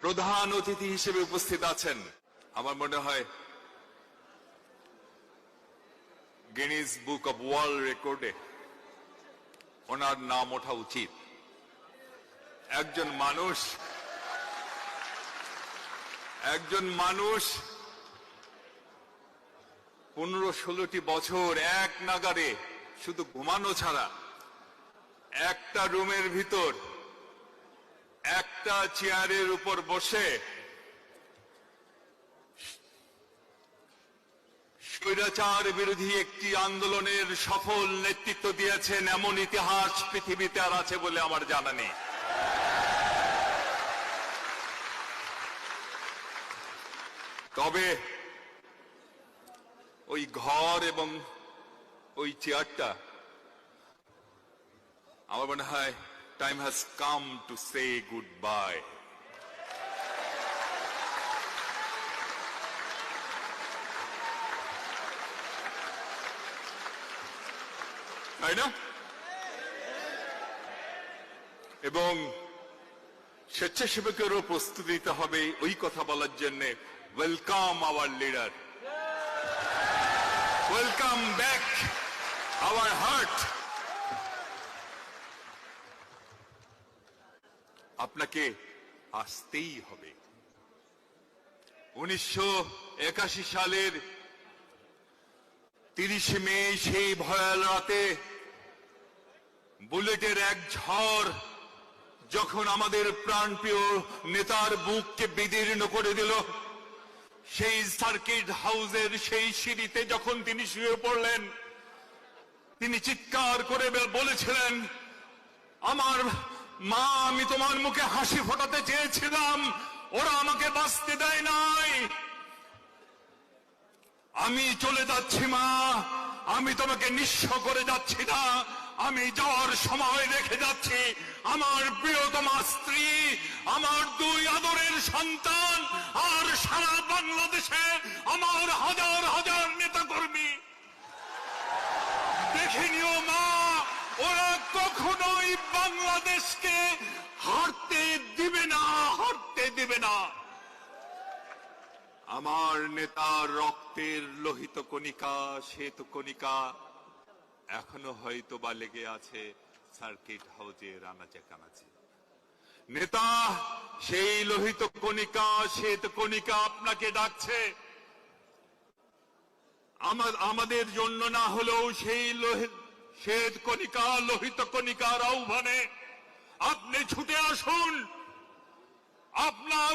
প্রধান অতিথি হিসেবে উপস্থিত আছেন। আমার মনে হয় গিনিস বুক অব ওয়ার্ল্ড রেকর্ডে ওনার নাম ওঠা উচিত। একজন মানুষ 15-16টি বছর এক নাগারে শুধু ঘুমানো ছাড়া একটা রুমের ভিতর একটা চেয়ারের উপর বসে স্বৈরাচার বিরোধী একটি আন্দোলনের সফল নেতৃত্ব দিয়েছেন, এমন ইতিহাস পৃথিবীতে আর আছে বলে আমার জানা নেই। তবে ওই ঘর এবং ওই চেয়ারটা, আমার মনে হয় time has come to say good bye. তাই না? এবং স্বেচ্ছাসেবকেরও প্রস্তুতি নিতে হবে ওই কথা বলার জন্য, welcome hour leader, welcome back hour heart. আপনাকে আসতেই হবে। 1981 সালের 30 মে সেই ভয়াল রাতে বুলেটের এক ঝড় যখন আমাদের প্রাণপ্রিয় নেতার বুককে বিদীর্ণ করে দিল, সেই সার্কিট হাউসের সেই সিঁড়িতে যখন তিনি শুয়ে পড়লেন, তিনি চিৎকার করে বলেছিলেন, আমার মা, আমি তোমার মুখে হাসি ফোটাতে চেয়েছিলাম, ওরা আমাকে বাঁচতে দেয় নাই। আমি চলে যাচ্ছি মা, আমি তোমাকে নিঃস্ব করে যাচ্ছি না, আমি যাওয়ার সময় রেখে যাচ্ছি আমার প্রিয়তমা স্ত্রী, আমার 2 আদরের সন্তান, আর সারা বাংলাদেশে আমার হাজার হাজার নেতা কর্মী। দেখে নিও মা, ওরা কখনোই বাংলাদেশকে হারতে দিবে না, হারতে দিবে না। আমার নেতার রক্তের লোহিত কণিকা, শ্বেত কণিকা এখনো হয়তো বা লেগে আছে সার্কিট হাউজের আনাচে কানাচে। নেতা, সেই লোহিত কণিকা, শ্বেত কণিকা আপনাকে ডাকছে। আমাদের জন্য না হলেও সেই শ্বেত কণিকা, লোহিত কণিকার আহ্বানে আপনি ছুটে আসুন। আপনার